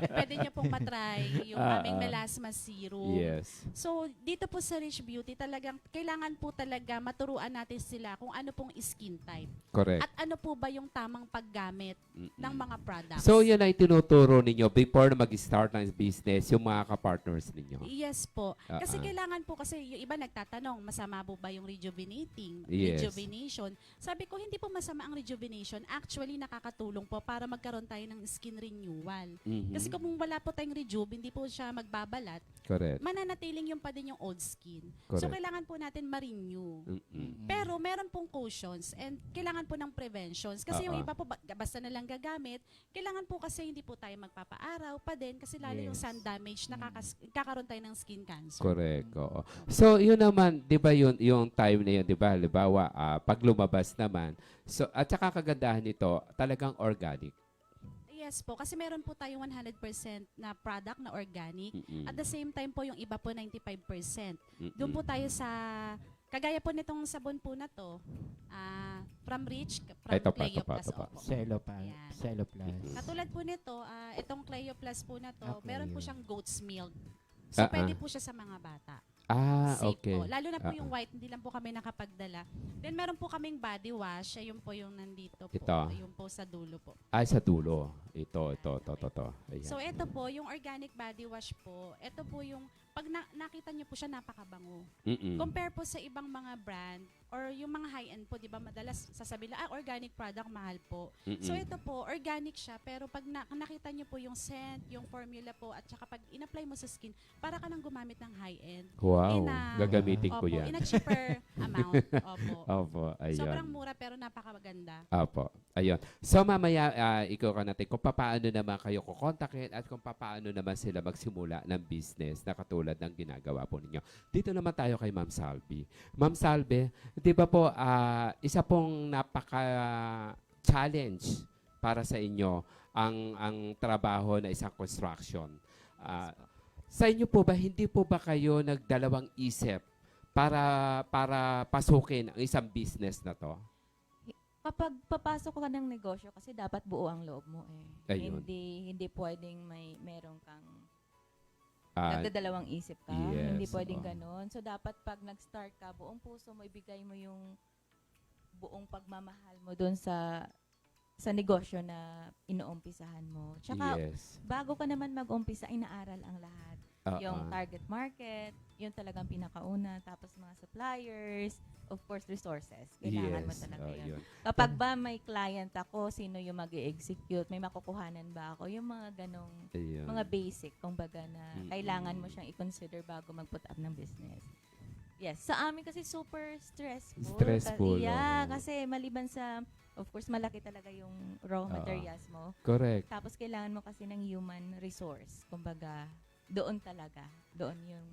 E: Pwede niya pong matry yung aming melasma serum.
B: Yes.
E: So, dito po sa Rich Beauty, talagang kailangan po talaga maturuan natin sila kung ano pong skin type.
B: Correct.
E: At ano po ba yung tamang paggamit ng mga products.
B: So, yun ay tinuturo ninyo before na mag-start ng business, yung mga ka-partners ninyo.
E: Yes po. Kasi
B: Ah.
E: kailangan po, kasi yung iba nagtatanong, masama po ba yung rejuvenating?
B: Yes.
E: Rejuvenation. Sabi ko, hindi po masama ang rejuvenation. Actually, nakakatulong po para magkaroon tayo ng skin renewal.
B: Mhm.
E: Kasi kung wala po tayong rejuve, hindi po siya magbabalat,
B: Correct.
E: mananatiling yung pa din yung old skin. So,
B: Correct.
E: kailangan po natin ma-renew.
B: Mm-mm.
E: Pero meron pong cautions and kailangan po ng preventions. Kasi yung
B: Oo.
E: iba po, basta na lang gagamit, kailangan po kasi hindi po tayo magpapaaraw pa din kasi lalo yung
A: Yes.
E: sun damage, kakaroon tayo ng skin cancer.
B: Correct. Oo. So, yun naman, 'di ba yung time na yun, 'di ba? Halimbawa, pag lumabas naman. So, at saka kagandahan nito, talagang organic.
E: Yes po, kasi meron po tayong 100% na product na organic.
B: Mm-mm.
E: At the same time po, yung iba po 95%.
B: Mm-mm.
E: Doon po tayo sa, kagaya po nitong sabon po na to, from Rich, from
B: Ito pa,
E: Cleo
B: ito pa,
E: Plus.
B: ito pa.
E: Opo.
A: Cellopan.
E: Ayan.
A: Celloplast.
E: Katulad po nito, itong Cleo Plus po na to,
A: Okay,
E: meron po
A: yun.
E: siyang goat's milk. So,
B: Ah,
E: pwede
B: ah.
E: po siya sa mga bata.
B: Ah,
E: Safe
B: okay.
E: po. Lalo na po
B: Ah,
E: yung white, hindi lang po kami nakapagdala. Then meron po kaming body wash, ayun po yung nandito po.
B: Ito.
E: Ayun po sa dulo po.
B: Ay, sa dulo. Ito. Ayan.
E: So ito po, yung organic body wash po, ito po yung, pag nakita niyo po siya, napakabango.
B: Mm-mm.
E: Compare po sa ibang mga brand or yung mga high-end po, di ba madalas sasabihin lang, organic product, mahal po.
B: Mm-mm.
E: So ito po, organic siya, pero pag nakita niyo po yung scent, yung formula po, at saka pag in-apply mo sa skin, para ka nang gumamit ng high-end.
B: Wow.
E: in a-
B: Gagamitin ko
E: Opo,
B: yan.
E: in a cheaper amount. Opo.
B: Opo, ayun.
E: Sobrang mura pero napakaganda.
B: Opo, ayun. So mamaya, ikaw ka natin kung paano naman kayo kukontakin at kung paano naman sila magsimula ng business na katulad ng ginagawa po ninyo. Dito naman tayo kay Ma'am Salvi. Ma'am Salvi, di ba po, isa pong napaka-challenge para sa inyo ang trabaho na isang construction. Sa inyo po ba, hindi po ba kayo nagdalawang isip para pasukin ang isang business na to?
D: Kapag papasok ka ng negosyo, kasi dapat buo ang loob mo eh.
B: Ayun.
D: Hindi pwedeng meron kang
B: Ah,
D: nagdadalawang isip ka.
B: yes,
D: Hindi pwedeng
B: oo.
D: ganun. So, dapat pag nag-start ka, buong puso mo, ibigay mo yung buong pagmamahal mo dun sa negosyo na inuumpisahan mo. Tsaka,
B: yes.
D: bago ka naman mag-umpisa, inaaral ang lahat. Yung
B: Oo.
D: target market, yun talagang pinakauna. Tapos mga suppliers, of course, resources. Kailangan mo
B: Yes,
D: talaga
B: oh,
D: yun.
B: yun.
D: Kapag ba may client ako, sino yung mag-execute, may makukuhanan ba ako, yung mga ganong,
B: Ayun.
D: mga basic, kumbaga na
B: Mm-mm.
D: kailangan mo siyang i-consider bago mag-put up ng business. Yes, sa amin kasi super stressful.
B: Stressful,
D: Yeah,
B: oo.
D: kasi maliban sa, of course, malaki talaga yung raw
B: Oo.
D: materials mo.
B: Correct.
D: Tapos kailangan mo kasi ng human resource. Kumbaga, doon talaga. Doon yung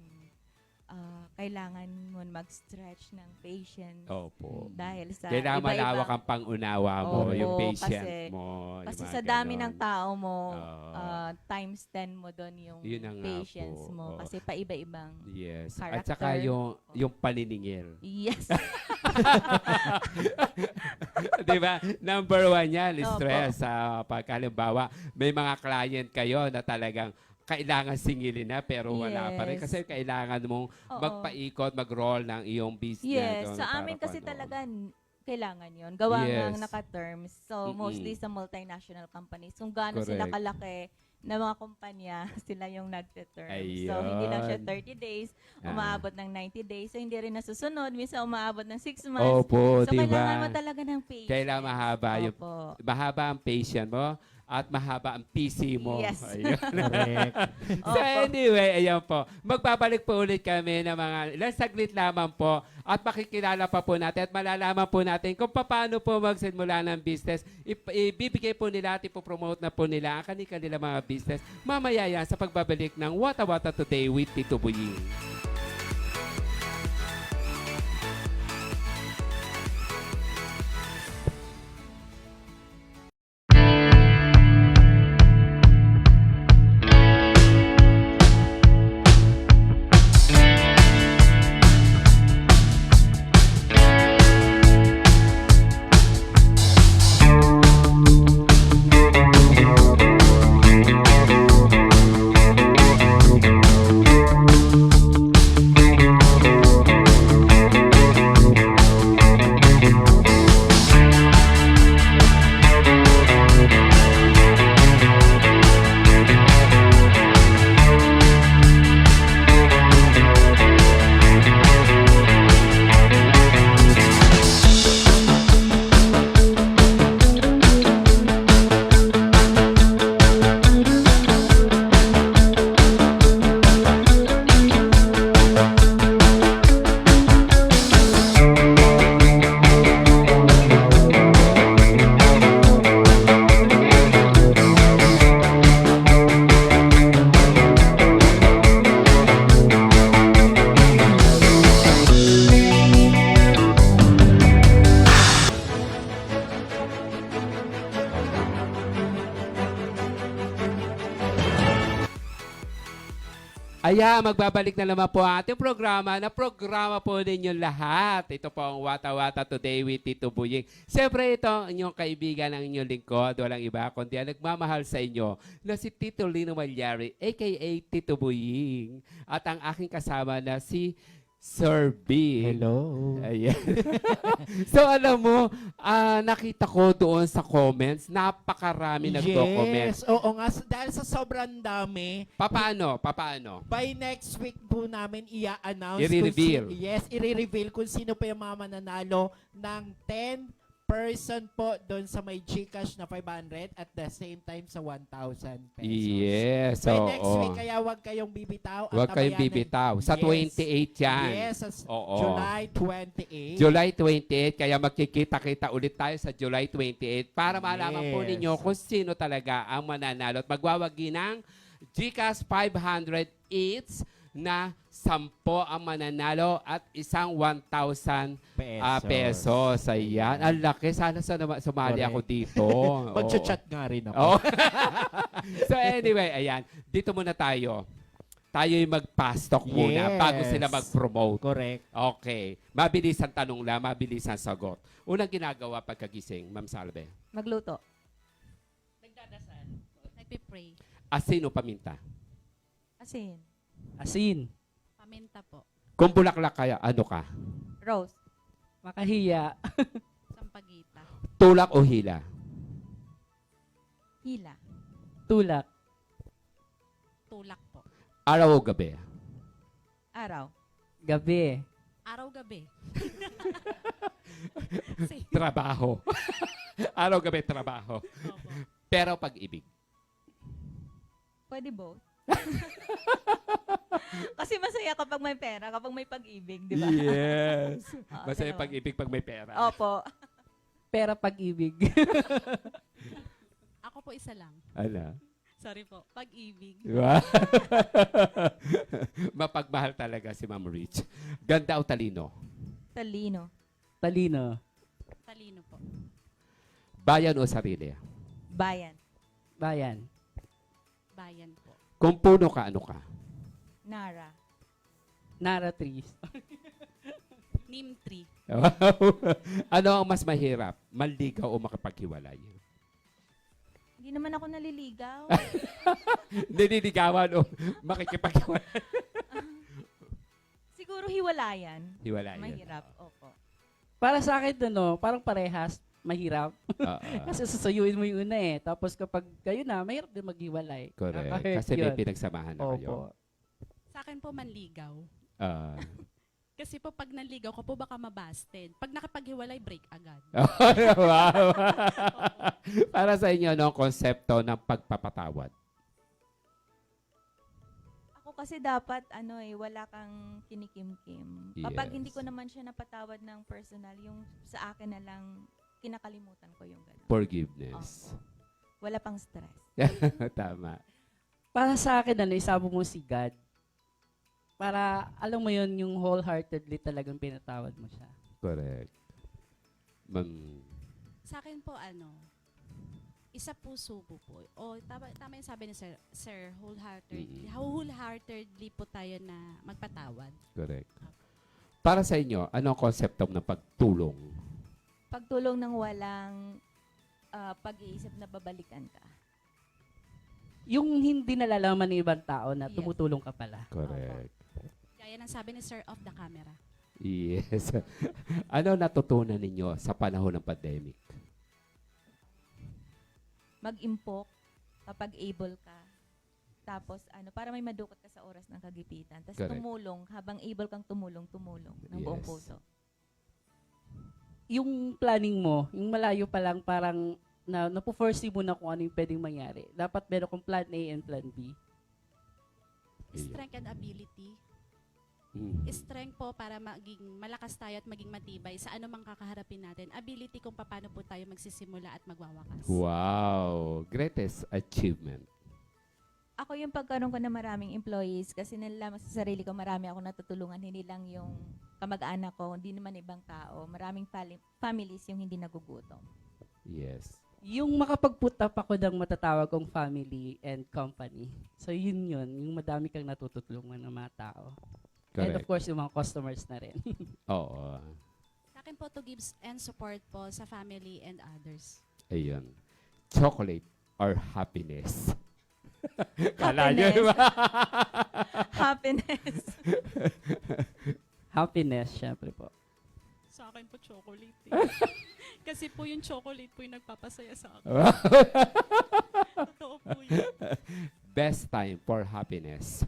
D: kailangan mo mag-stretch ng patience.
B: Opo.
D: Dahil sa
B: Kailangan
D: iba-ibang-
B: malawak ang pangunawa mo,
D: Opo,
B: yung patient
D: kasi-
B: mo.
D: Kasi
B: yung mga
D: sa dami
B: ganon.
D: ng tao mo,
B: Oo.
D: times 10 mo doon yung
B: Yun na nga
D: patience
B: po,
D: mo.
B: oo.
D: Kasi paiba-ibang.
B: Yes.
D: character.
B: At saka yung paniningil.
D: Yes.
B: Di ba? Number one yan,
D: Opo.
B: stress. Pag halimbawa, may mga client kayo na talagang kailangan singilin na pero wala pa rin.
D: Yes.
B: Kasi kailangan mong
D: Oo.
B: magpaikot, mag-roll ng iyong business.
D: Yes.
B: doon
D: Sa
B: para
D: amin kasi
B: kung ano.
D: talaga kailangan yon. Gawa
B: Yes.
D: ng naka-terms. So,
B: Mm-mm.
D: mostly sa multinational companies. Kung gaano sila
B: Correct.
D: kalaki na mga kumpanya, sila yung nagte-term. So, hindi lang siya
B: Ayun.
D: 30 days,
B: Ah.
D: umaabot ng 90 days. So, hindi rin nasusunod. Minsan, umaabot ng 6 months.
B: Opo,
D: So,
B: di
D: kailangan mo
B: ba?
D: talaga ng patience.
B: Kailangan
D: Opo.
B: mahaba ang patient mo at mahaba ang PC mo.
D: Yes.
B: Ayun.
A: Correct.
B: So anyway, ayan po. Magbabalik po ulit kami ng mga ilang saglit lamang po at makikilala pa po natin at malalaman po natin kung paano po magsimula ng business. Ibibigay po nila at ipopromote na po nila ang kanila mga business. Mamaya yan sa pagbabalik ng Wata Wata Today with Tito Buying. Ayan, magbabalik na naman po ang ating programa na programa po ninyo lahat. Ito po ang Wata Wata Today with Tito Buying. Siyempre ito ang inyong kaibigan, ang inyong lingkod. Walang iba kundi ang nagmamahal sa inyo na si Tito Lino Malyari, aka Tito Buying. At ang aking kasama na si Sir B.
A: Hello.
B: Ayan. So alam mo, nakita ko doon sa comments, napakarami nagko-comment.
A: Yes, oo nga. Dahil sa sobrang dami,
B: Paano? Paano?
A: by next week po namin i-announce.
B: I-reveal.
A: I-reveal kung sino pa yung mga mananalo ng 10% po doon sa may GCash na 500 at the same time sa 1,000 pesos.
B: Yes.
A: By
B: Oo.
A: next week, kaya huwag kayong bibitaw. at
B: Huwag kayong
A: tabayanan.
B: bibitaw. Sa
A: Yes.
B: 28 yan.
A: Yes, sa
B: Oo.
A: July 28.
B: July 28, kaya magkikita-kita ulit tayo sa July 28 para malaman po
A: Yes.
B: ninyo kung sino talaga ang mananalo at magwawagi ng GCash 500 each na 10 ang mananalo at isang 1,000 pesos. Ayan. Ang laki. Sana sumali
A: Correct.
B: ako dito. Oo.
A: Mag-chat nga rin ako.
B: Oh. So anyway, ayan. Dito muna tayo. Tayo'y mag-pastok muna
A: Yes.
B: bago sila mag-promote.
A: Correct.
B: Okay. Mabilis ang tanong lang, mabilis ang sagot. Unang ginagawa pagkagising, Ma'am Salve.
D: Magluto.
C: Nagdadasal.
E: Nagpipray.
B: Asin o paminta?
D: Asin.
C: Asin.
E: Paminta po.
B: Kung bulaklak kaya, ano ka?
D: Rose.
C: Makahiya.
E: Sampagita.
B: Tulak o hila?
D: Hila.
C: Tulak.
E: Tulak po.
B: Araw o gabi?
D: Araw.
C: Gabi.
E: Araw-gabi.
B: Trabaho. Araw gabi, trabaho.
E: Opo.
B: Pero pag-ibig.
D: Pwede both. Kasi masaya kapag may pera, kapag may pag-ibig, di ba?
B: Yes.
D: Oo,
B: Masaya
D: dalawa.
B: pag-ibig pag may pera.
D: Opo.
C: Pera pag-ibig.
E: Ako po isa lang.
B: Ano?
E: Sorry po. Pag-ibig.
B: Wow. Mapagmahal talaga si Ma'am Rich. Ganda o talino?
D: Talino.
C: Talino.
E: Talino po.
B: Bayan o sarili?
D: Bayan.
C: Bayan.
E: Bayan po.
B: Kung puno ka, ano ka?
D: Nara.
C: Nara trees.
E: Neem tree.
B: Ano ang mas mahirap? Manligaw o makapaghiwalay?
D: Hindi naman ako naliligaw.
B: Nililigawan o makikipaghiwalay?
D: Siguro hiwalayan.
B: Hiwalayan.
D: Mahirap. Opo.
C: Para sa akin, parang parehas. Mahirap.
B: Oo.
C: Kasi susuyuin mo yung una eh. Tapos kapag kayo na, mahirap din maghiwalay.
B: Correct.
C: Nakaka-hurt
B: Kasi may
C: yun.
B: pinagsamahan na kayo.
C: Opo.
E: Sa akin po manligaw.
B: Ah.
E: Kasi po pag nanligaw ko po baka mabasted. Pag nakapaghiwalay, break agad.
B: Wow. Para sa inyo, ano ang konsepto ng pagpapatawad?
D: Ako kasi dapat, wala kang kinikimkim. Kapag
B: Yes.
D: hindi ko naman siya napatawad ng personal, yung sa akin na lang, kinakalimutan ko yung gano'n.
B: Forgiveness.
D: Wala pang stress.
B: Tama.
C: Para sa akin, isama mo si God. Para, alam mo yun, yung wholeheartedly talagang pinatawad mo siya.
B: Correct. Ma'am,
E: Sa akin po isa puso po po. O tama yung sabi ni Sir wholeheartedly.
B: Mm-mm.
E: Wholeheartedly po tayo na magpatawad.
B: correct. Para sa inyo, ano ang konsepto ng pagtulong?
D: Pagtulong ng walang pag-iisip na babalikan ka.
C: Yung hindi nalalaman ng ibang tao na
D: Yes.
C: tumutulong ka pala.
B: Correct.
E: Gaya ng sabi ni Sir off the camera.
B: Yes. Ano natutunan ninyo sa panahon ng pandemic?
D: Mag-impok kapag able ka. Tapos, para may madukot ka sa oras ng kagipitan. Tapos
B: Correct.
D: tumulong. Habang able kang tumulong ng buong
B: Yes.
D: puso.
C: Yung planning mo, yung malayo pa lang parang napo-foresee mo na kung ano yung pwedeng mangyari. Dapat meron kong plan A and plan B.
E: Strength and ability.
B: Mm.
E: Strength po para maging malakas tayo at maging matibay sa anumang kakaharapin natin. Ability kung paano po tayo magsisimula at magwawakas.
B: Wow. Greatest achievement.
D: Ako yung pagkaroon ko ng maraming employees kasi nalaman sa sarili ko marami ako natutulungan. Hindi lang yung kamag-anak ko, hindi naman ibang tao. Maraming families yung hindi nagugutom.
B: Yes.
C: Yung makapag-put up ako ng matatawag kong family and company. So yun, yung madami kang natutulungan ng mga tao. And of
B: Correct.
C: course, yung mga customers na rin.
B: Oo.
E: Sa akin po to give and support po sa family and others.
B: Ayun. Chocolate or happiness? Kala nyo,
D: Happiness.
B: di ba?
D: Happiness.
C: Happiness, syempre po.
E: Sa akin po chocolate Kasi po yung chocolate po yung nagpapasaya sa akin. Totoo po yun.
B: Best time for happiness.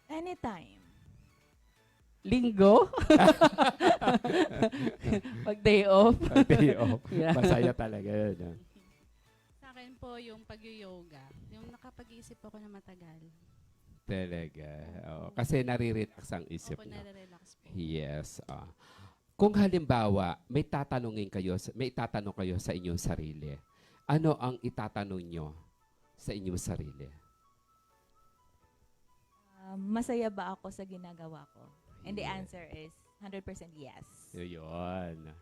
D: Anytime.
C: Linggo? Pag day off?
B: Day off.
C: Yeah.
B: Masaya talaga yun. ah.
E: Sa akin po yung pag-yoga. Yung nakapag-iisip ako na matagal.
B: Talaga. Oo. Kasi nare-relax ang isip
E: Opo,
B: nyo.
E: nare-relax po.
B: Yes. Kung halimbawa, may itatanong kayo sa inyong sarili, ano ang itatanong nyo sa inyong sarili?
D: Masaya ba ako sa ginagawa ko? And the
B: Yeah.
D: answer is 100% yes.
B: Yun.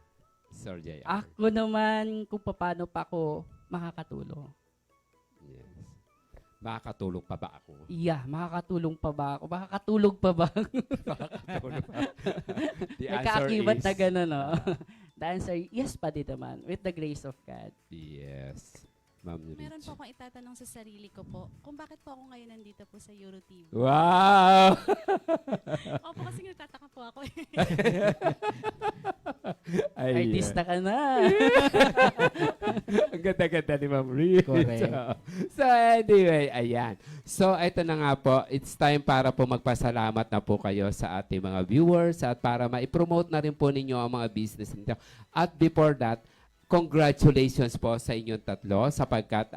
B: Sir J.
C: Ako naman, kung paano pa ako makakatulong.
B: Yes. Makakatulong pa ba ako?
C: Yeah, makakatulong pa ba ako? Makakatulog pa ba?
B: Makakatulong pa. The answer
C: Nagkaakibat
B: is,
C: na gano'n, no? The answer, yes pa din naman. With the grace of God.
B: yes. Ma'am
E: Meron
B: Rich.
E: po akong itatanong sa sarili ko po, kung bakit po ako ngayon nandito po sa EuroTV.
B: Wow!
E: Opo, kasi nagtataka po ako eh.
B: Ay,
C: Artista ka na.
B: Ang ganda-ganda ni Ma'am Rich.
C: Correct.
B: So anyway, ayan. So ito na nga po, it's time para po magpasalamat na po kayo sa ating mga viewers at para ma-promote na rin po ninyo ang mga business nito. At before that, congratulations po sa inyong tatlo sapagkat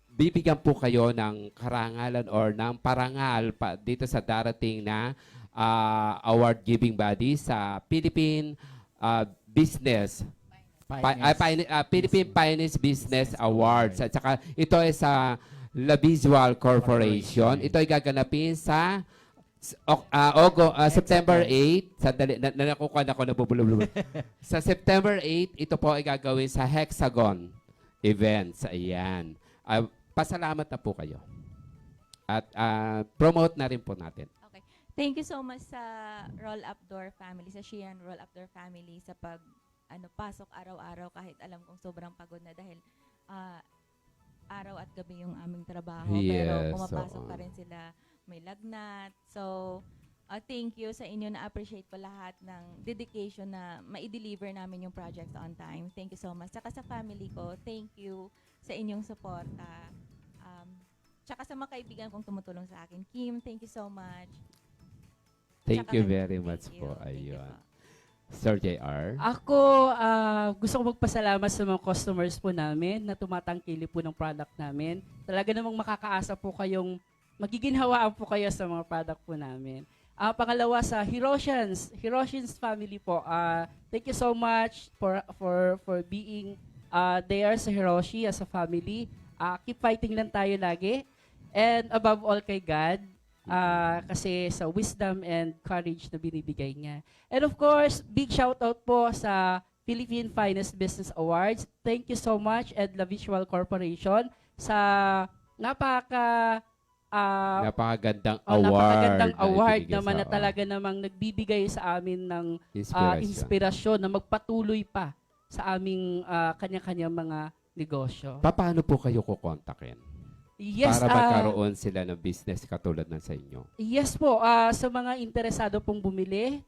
B: bibigyan po kayo ng karangalan or ng parangal pa dito sa darating na award giving body sa Philippine Business Philippine Finance Business Awards. At saka ito ay sa La Visual Corporation. Ito ay gaganapin sa September 8. Sandali, nakukuha na ako na bubulubulubul. Sa September 8, ito po ay gagawin sa Hexagon Events. Ayan. Pasalamat na po kayo. At promote na rin po natin.
D: Okay. Thank you so much sa Roll Up Door family, sa Sheehan Roll Up Door family sa pasok araw-araw kahit alam kong sobrang pagod na dahil araw at gabi yung aming trabaho. Pero
B: Yes,
D: pumapasok
B: oo.
D: pa rin sila, may lagnat. So, thank you sa inyo, na-appreciate ko lahat ng dedication na ma-deliver namin yung project on time. Thank you so much. Tsaka sa family ko, thank you sa inyong suporta. Tsaka sa mga kaibigan kong tumutulong sa akin. Kim, thank you so much.
B: Thank
D: Tsaka
B: you very much
D: thank you.
B: po.
D: Thank you
B: Ayun.
D: po.
B: Sir JR.
C: Ako, gusto ko magpasalamat sa mga customers po namin na tumatangkili po ng product namin. Talaga namang makakaasa po kayong magiginhawaan po kayo sa mga product po namin. Pangalawa sa Hiroshians family po. Thank you so much for being there sa Hiroshi as a family. Keep fighting lang tayo lagi. And above all kay God, kasi sa wisdom and courage na binibigay niya. And of course, big shout out po sa Philippine Finest Business Awards. Thank you so much, and La Visual Corporation sa
B: Napakagandang
C: napakagandang
B: na
C: award
B: ibinigay
C: naman
B: sa-
C: na talaga namang nagbibigay sa amin ng
B: Inspiration.
C: inspirasyon na magpatuloy pa sa aming kanya-kanya mga negosyo.
B: Paano po kayo kukontakin?
C: Yes,
B: para magkaroon sila ng business katulad ng sa inyo.
C: yes po, sa mga interesado pong bumili,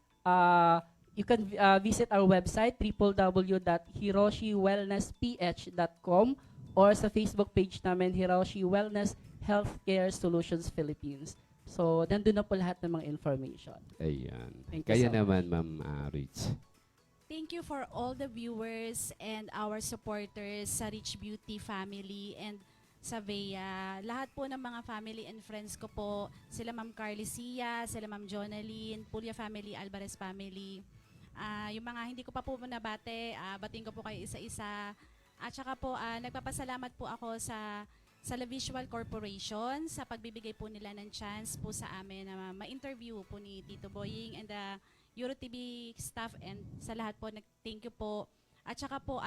C: you can visit our website www.hiroshiwellnessph.com or sa Facebook page namin Hiroshi Wellness Healthcare Solutions Philippines. So, nandun na po lahat ng mga information.
B: Ayan.
C: Thank you
B: Kaya
C: so
B: naman, Ma'am Rich.
E: Thank you for all the viewers and our supporters sa Rich Beauty family and sa Vea. Lahat po ng mga family and friends ko po, sila Ma'am Carly Sia, sila Ma'am Jonaline, Pulya family, Alvarez family. Yung mga hindi ko pa po nabate, batiin ko po kayo isa-isa. At saka po, nagpapasalamat po ako sa La Visual Corporation sa pagbibigay po nila ng chance po sa amin na ma-interview po ni Tito Boying and the EuroTV staff and sa lahat po, thank you po. At saka po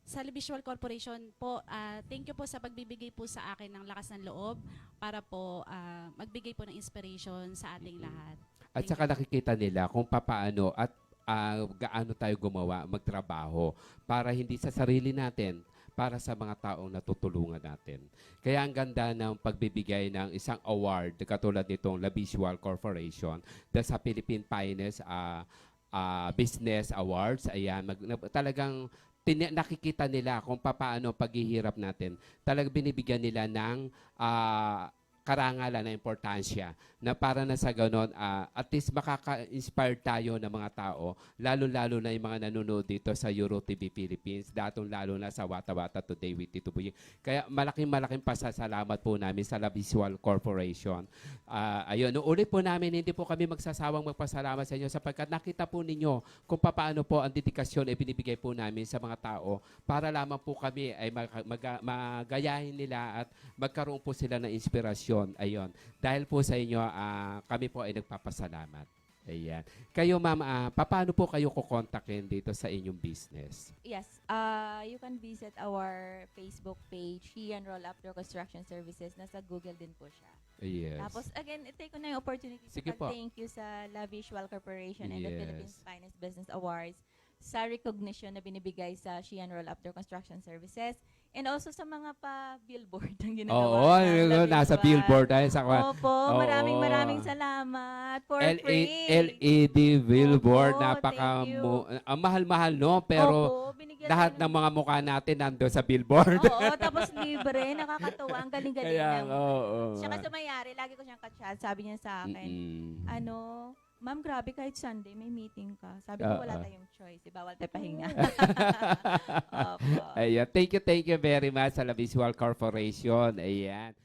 E: sa Visual Corporation po, thank you po sa pagbibigay po sa akin ng lakas ng loob para po magbigay po ng inspiration sa ating lahat.
B: At
E: Thank
B: saka nakikita nila kung papaano at gaano tayo gumawa, magtrabaho para hindi sa sarili natin, para sa mga taong natutulungan natin. Kaya ang ganda ng pagbibigay ng isang award katulad nitong La Visual Corporation dahil sa Philippine Finest Business Awards. Ayan, talagang nakikita nila kung paano paghihirap natin. Talagang binibigyan nila ng karangalan na importansya na para na sa ganon, at least makaka-inspire tayo ng mga tao, lalo-lalo na yung mga nanonood dito sa Euro TV Philippines, lalo na sa Wata Wata Today with Tito Buying. Kaya malaking pasasalamat po namin sa La Visual Corporation. Ayun, ulit po namin, hindi po kami magsasawang magpasalamat sa inyo sapagkat nakita po ninyo kung paano po ang dedikasyon ay binibigay po namin sa mga tao para lamang po kami ay magayahin nila at magkaroon po sila ng inspirasyon. Ayun. Dahil po sa inyo, kami po ay nagpapasalamat. Ayan. Kayo, ma'am, paano po kayo kukontakin dito sa inyong business?
D: Yes, you can visit our Facebook page, Sheehan Roll After Construction Services. Nasa Google din po siya.
B: Yes.
D: Tapos, again, take ko na yung opportunity
B: Sige
D: to
B: po.
D: thank you sa La Visual Corporation and the
B: Yes.
D: Philippines Finest Business Awards sa recognition na binibigay sa Sheehan Roll After Construction Services and also sa mga pa-billboard ang
B: Oo,
D: ginagawa ng La
B: nasa
D: Visual.
B: billboard tayo sa
D: Opo,
B: Oo.
D: maraming salamat for free.
B: LED billboard,
D: Opo, thank you.
B: ang mahal-mahal, no? Pero
D: Opo, binigyan
B: lahat
D: tayo
B: ng mga mukha natin nandoon sa billboard.
D: Oo, tapos libre, nakakatuwa, ang galing-galing
B: Kaya,
D: lang.
B: oo.
D: Siya kasi mayari, lagi ko siyang ka-chat, sabi niya sa akin, ma'am, grabe kahit Sunday may meeting ka. Sabi ko, wala tayong choice. Bawal tayo pahinga. Opo.
B: Ayan. Thank you very much sa La Visual Corporation. Ayan.